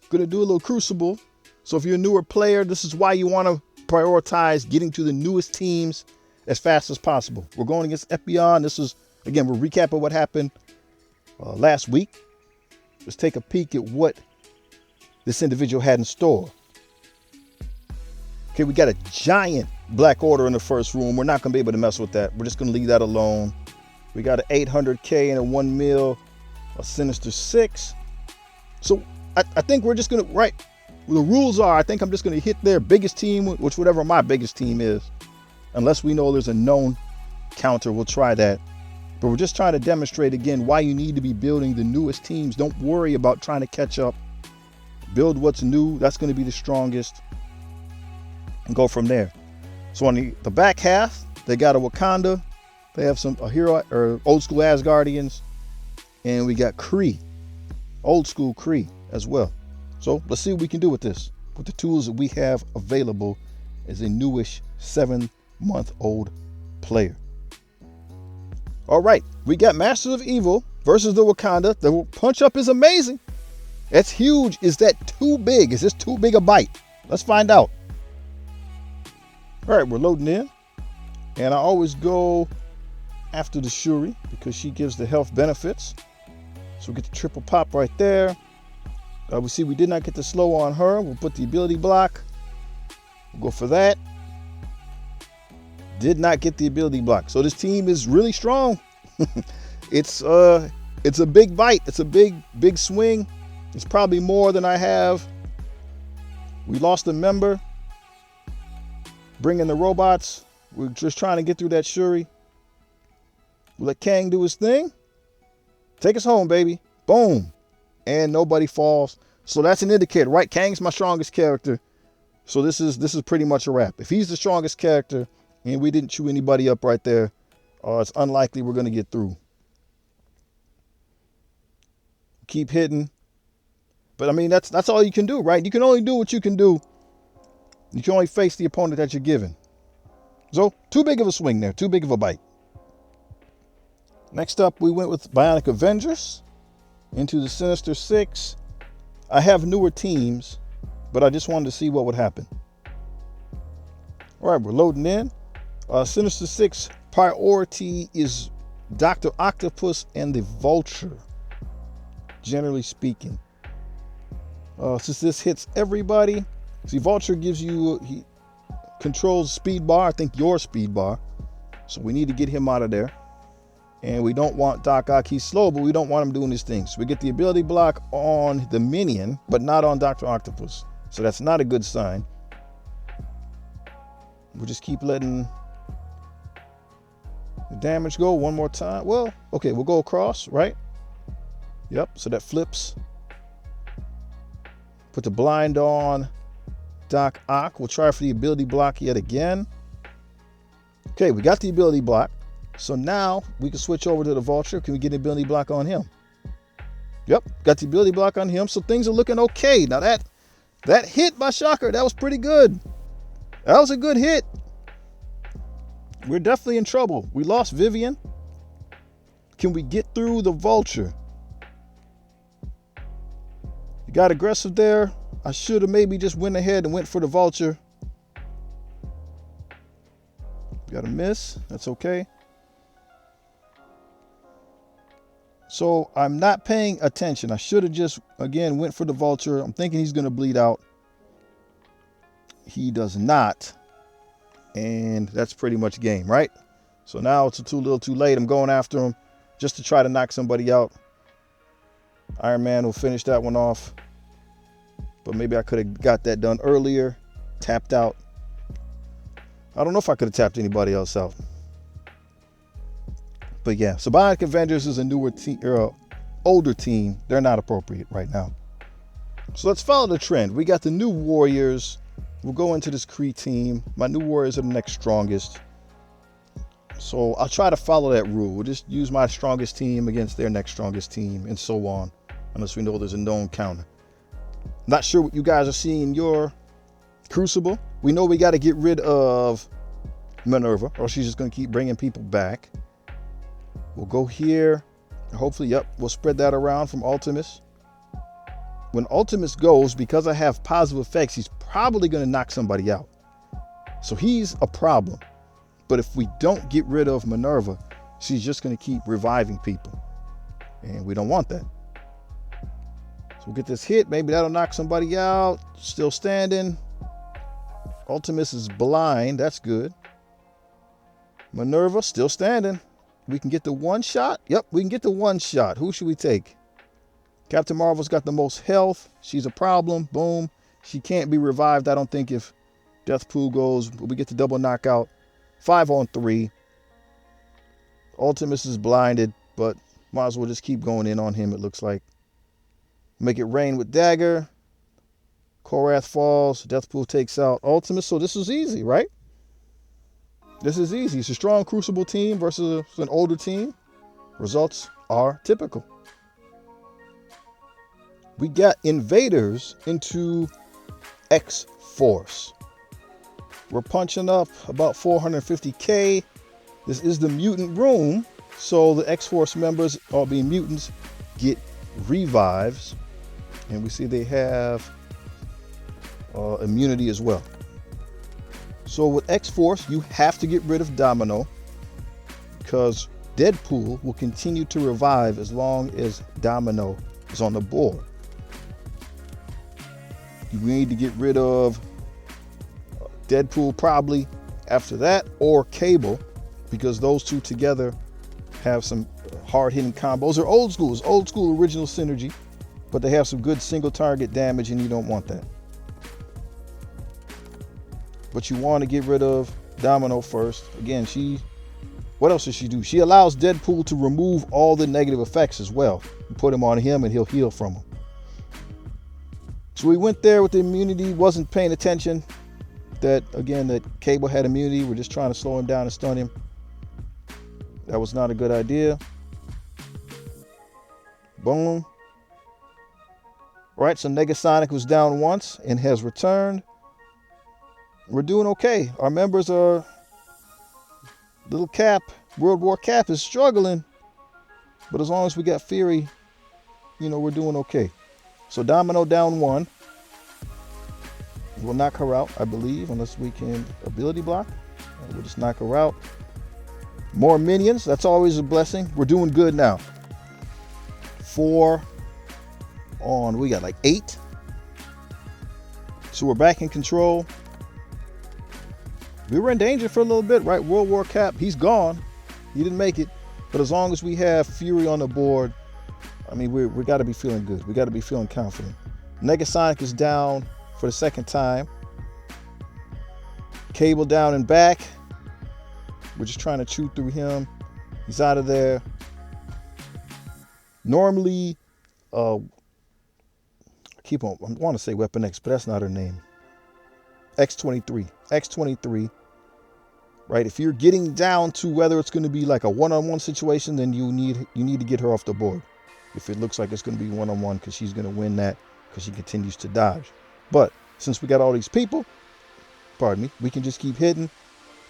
Going to do a little Crucible. So if you're a newer player, this is why you want to prioritize getting to the newest teams as fast as possible. We're going against FBI. This is, again, we're recapping what happened last week. Let's take a peek at what this individual had in store. Okay, we got a giant Black Order in the first room. We're not going to be able to mess with that. We're just going to leave that alone. We got an 800K and a 1 mil, a Sinister 6. So I think we're just going to, right, the rules are, I think I'm just going to hit their biggest team, which whatever my biggest team is. Unless we know there's a known counter, we'll try that. But we're just trying to demonstrate, again, why you need to be building the newest teams. Don't worry about trying to catch up. Build what's new. That's going to be the strongest. And go from there. So on the back half, they got a Wakanda. They have a hero or old school Asgardians. And we got Kree. Old school Kree as well. So let's see what we can do with this. With the tools that we have available as a newish 7-month-old player. All right, we got Masters of Evil versus the Wakanda. The punch up is amazing. That's huge. Is that too big? Is this too big a bite? Let's find out. All right, we're loading in. And I always go after the Shuri because she gives the health benefits. So we get the triple pop right there. We see we did not get the slow on her. We'll put the ability block. We'll go for that. Did not get the ability block. So this team is really strong. It's a big bite. It's a big swing. It's probably more than I have. We lost a member. Bring in the robots. We're just trying to get through that Shuri. We'll let Kang do his thing. Take us home, baby. Boom. And nobody falls. So that's an indicator, right? Kang's my strongest character. So this is pretty much a wrap. If he's the strongest character and we didn't chew anybody up right there, it's unlikely we're going to get through. Keep hitting. But I mean, that's all you can do, right? You can only do what you can do. You can only face the opponent that you're given. So too big of a swing there. Too big of a bite. Next up, we went with Bionic Avengers into the Sinister 6. I have newer teams, but I just wanted to see what would happen. All right, we're loading in. Sinister 6 priority is Dr. Octopus and the Vulture, generally speaking. Since this hits everybody, see, Vulture gives you, he controls speed bar, I think your speed bar. So we need to get him out of there. And we don't want Doc Ock. He's slow, but we don't want him doing his thing. So we get the ability block on the minion, but not on Dr. Octopus. So that's not a good sign. We'll just keep letting the damage go one more time. Well, okay, we'll go across, right? Yep, so that flips. Put the blind on Doc Ock. We'll try for the ability block yet again. Okay, we got the ability block. So now we can switch over to the Vulture. Can we get the ability block on him? Yep, got the ability block on him. So things are looking okay. Now that hit by Shocker, that was pretty good. That was a good hit. We're definitely in trouble. We lost Vivian. Can we get through the Vulture? You got aggressive there. I should have maybe just went ahead and went for the Vulture. Got a miss. That's okay. So I'm not paying attention. I should have just, again, went for the Vulture. I'm thinking he's going to bleed out. He does not. And that's pretty much game, right? So now it's too little too late. I'm going after him just to try to knock somebody out. Iron Man will finish that one off. But maybe I could have got that done earlier. Tapped out. I don't know if I could have tapped anybody else out. But yeah, so Bionic Avengers is a newer team, or older team. They're not appropriate right now. So let's follow the trend. We got the new Warriors. We'll go into this Kree team. My new Warriors are the next strongest. So I'll try to follow that rule. We'll just use my strongest team against their next strongest team and so on. Unless we know there's a known counter. Not sure what you guys are seeing in your Crucible. We know we got to get rid of Minerva, or she's just going to keep bringing people back. We'll go here. Hopefully, yep, we'll spread that around from Ultimus. when Ultimates goes, because I have positive effects, he's probably going to knock somebody out. So he's a problem. But if we don't get rid of Minerva, she's just going to keep reviving people. And we don't want that. So we'll get this hit. Maybe that'll knock somebody out. Still standing. Ultimus is blind. That's good. Minerva still standing. We can get the one shot. Yep, we can get the one shot. Who should we take? Captain Marvel's got the most health. She's a problem. Boom. She can't be revived, I don't think, if Deathpool goes. We get the double knockout. 5-on-3. Ultimus is blinded, but might as well just keep going in on him, it looks like. Make it rain with dagger. Korath falls. Deathpool takes out Ultimus. So this is easy, right? This is easy. It's a strong Crucible team versus an older team. Results are typical. We got invaders into X-Force. We're punching up about 450k. This is the mutant room, so the X-Force members, all being mutants, get revives. And we see they have immunity as well. So with X-Force, you have to get rid of Domino, because Deadpool will continue to revive as long as Domino is on the board. You need to get rid of Deadpool probably after that, or Cable, because those two together have some hard-hitting combos. They're old school. It's old school original synergy, but they have some good single target damage, and you don't want that. But you want to get rid of Domino first. Again, what else does she do? She allows Deadpool to remove all the negative effects as well. You put him on him and he'll heal from them. So we went there with the immunity, wasn't paying attention that Cable had immunity. We're just trying to slow him down and stun him. That was not a good idea. Boom. All right, so Negasonic was down once and has returned. We're doing okay. Our members are... Little Cap, World War Cap is struggling. But as long as we got Fury, we're doing okay. So Domino down one. We'll knock her out, I believe, unless we can ability block. We'll just knock her out. More minions, that's always a blessing. We're doing good now. 4 on, we got like 8. So we're back in control. We were in danger for a little bit, right? World War Cap, he's gone. He didn't make it. But as long as we have Fury on the board, we got to be feeling good. We got to be feeling confident. Negasonic is down for the second time. Cable down and back. We're just trying to chew through him. He's out of there. Normally, I want to say Weapon X, but that's not her name. X-23. Right? If you're getting down to whether it's going to be like a one-on-one situation, then you need to get her off the board. If it looks like it's going to be one-on-one, because she's going to win that because she continues to dodge. But since we got all these people, we can just keep hitting.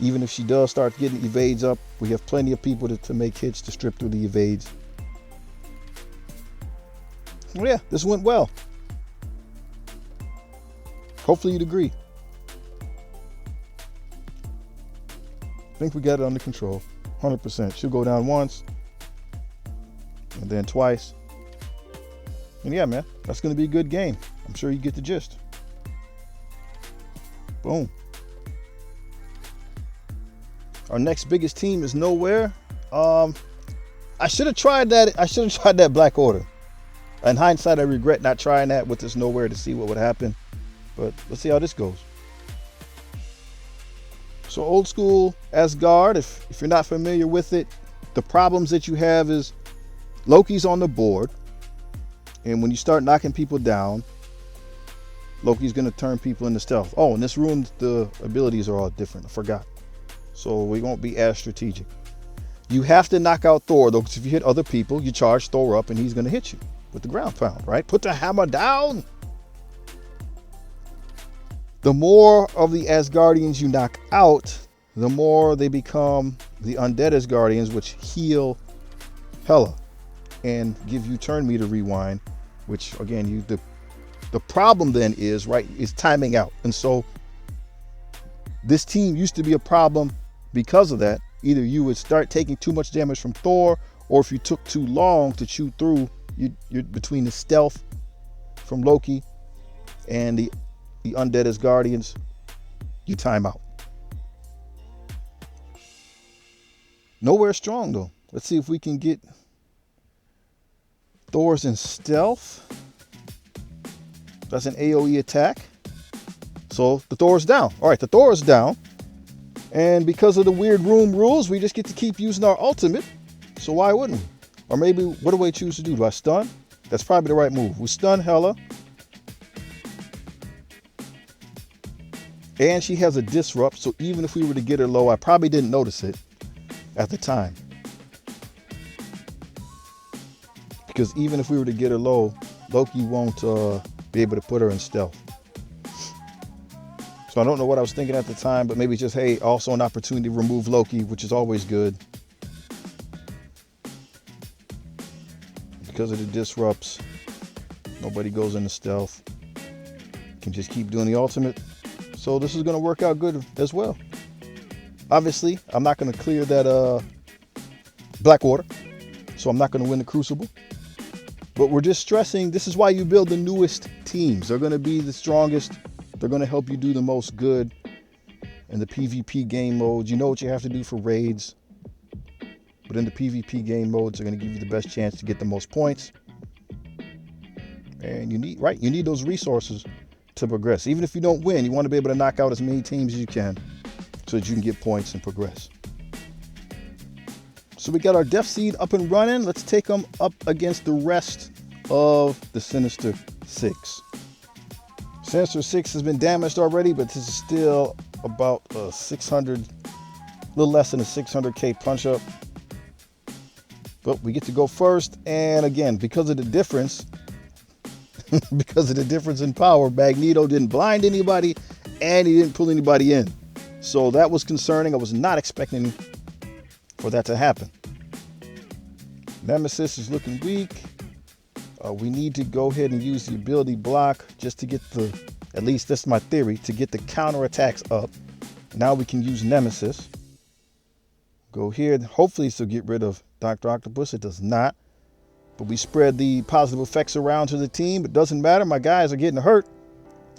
Even if she does start getting evades up, we have plenty of people to make hits to strip through the evades. Well, yeah, this went well. Hopefully you'd agree. I think we got it under control. 100%. She'll go down once. And then twice. And yeah, man, that's going to be a good game. I'm sure you get the gist. Boom. Our next biggest team is Nowhere. I should have tried that Black Order. In hindsight, I regret not trying that with this Nowhere to see what would happen. But let's see how this goes. So old school Asgard, if you're not familiar with it, the problems that you have is Loki's on the board. And when you start knocking people down, Loki's going to turn people into stealth. Oh, and this room, the abilities are all different. I forgot. So we won't be as strategic. You have to knock out Thor, though, because if you hit other people, you charge Thor up and he's going to hit you with the ground pound, right? Put the hammer down. The more of the Asgardians you knock out, the more they become the undead Asgardians, which heal Hela and give you turn meter rewind, which again, the The problem then is timing out. And so this team used to be a problem because of that. Either you would start taking too much damage from Thor, or if you took too long to chew through, you're between the stealth from Loki and the undead as guardians, you time out. Nowhere strong though. Let's see if we can get Thor's in stealth. That's an AoE attack. So the Thor's down. All right, the Thor is down. And because of the weird room rules, we just get to keep using our ultimate. So why wouldn't we? Or maybe, what do I choose to do? Do I stun? That's probably the right move. We stun Hela. And she has a disrupt, so even if we were to get her low, I probably didn't notice it at the time. Because even if we were to get her low, Loki won't be able to put her in stealth. So I don't know what I was thinking at the time, but maybe just, hey, also an opportunity to remove Loki, which is always good. Because of the disrupts, nobody goes into stealth. Can just keep doing the ultimate. So this is going to work out good as well. Obviously, I'm not going to clear that Blackwater, so I'm not going to win the Crucible. But we're just stressing, this is why you build the newest teams. They're going to be the strongest. They're going to help you do the most good in the PvP game modes. You know what you have to do for raids. But in the PvP game modes, they're going to give you the best chance to get the most points. And you need those resources to progress. Even if you don't win, you want to be able to knock out as many teams as you can so that you can get points and progress. So we got our Death Seed up and running. Let's take them up against the rest of the Sinister Six. Sinister Six has been damaged already, but this is still about 600, a little less than a 600k punch up. But we get to go first, and again, because of the difference in power, Magneto didn't blind anybody, and he didn't pull anybody in. So that was concerning. I was not expecting for that to happen. Nemesis is looking weak. We need to go ahead and use the ability block just to get at least that's my theory, to get the counterattacks up. Now we can use Nemesis. Go here. Hopefully this will get rid of Dr. Octopus. It does not. But we spread the positive effects around to the team. It doesn't matter. My guys are getting hurt.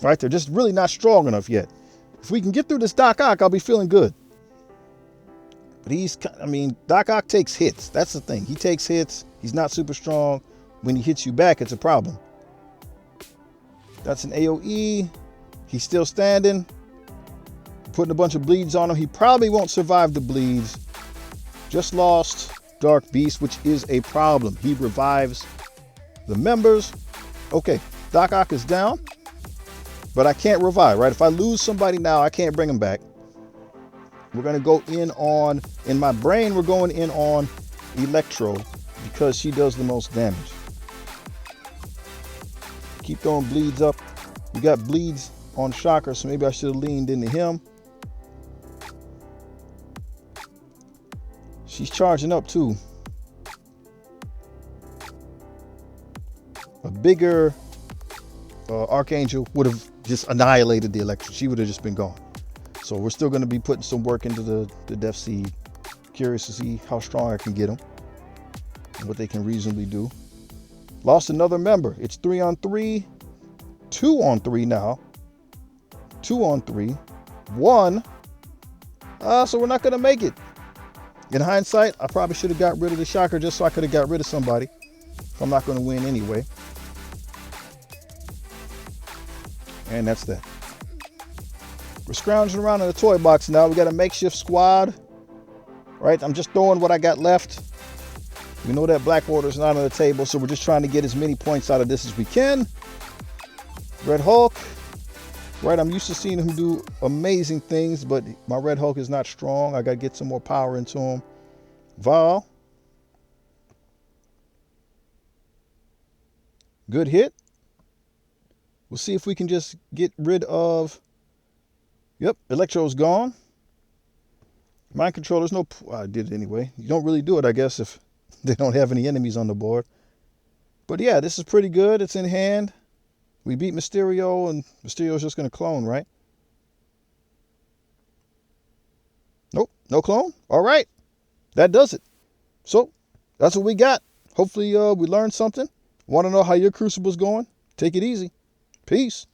Right? They're just really not strong enough yet. If we can get through this Doc Ock, I'll be feeling good. But Doc Ock takes hits. That's the thing. He takes hits. He's not super strong. When he hits you back, it's a problem. That's an AoE. He's still standing. Putting a bunch of bleeds on him. He probably won't survive the bleeds. Just lost Dark Beast, which is a problem. He revives the members. Okay, Doc Ock is down. But I can't revive, right? If I lose somebody now, I can't bring him back. We're going to go in my brain, we're going in on Electro because she does the most damage. Keep throwing bleeds up. We got bleeds on Shocker, so maybe I should have leaned into him. She's charging up too. A bigger Archangel would have just annihilated the Electro. She would have just been gone. So we're still going to be putting some work into the Death Seed. Curious to see how strong I can get them and what they can reasonably do. Lost another member. It's 3-on-3. 2-on-3 now. 2-on-3. 1. So we're not going to make it. In hindsight, I probably should have got rid of the Shocker just so I could have got rid of somebody. If I'm not going to win anyway. And that's that. We're scrounging around in the toy box now. We got a makeshift squad. Right? I'm just throwing what I got left. We know that Blackwater's not on the table, so we're just trying to get as many points out of this as we can. Red Hulk. Right? I'm used to seeing him do amazing things, but my Red Hulk is not strong. I got to get some more power into him. Val. Good hit. We'll see if we can just get rid of... Yep, Electro's gone. Mind controller's no... I did it anyway. You don't really do it, I guess, if they don't have any enemies on the board. But yeah, this is pretty good. It's in hand. We beat Mysterio, and Mysterio's just going to clone, right? Nope, no clone. All right, that does it. So that's what we got. Hopefully we learned something. Want to know how your Crucible's going? Take it easy. Peace.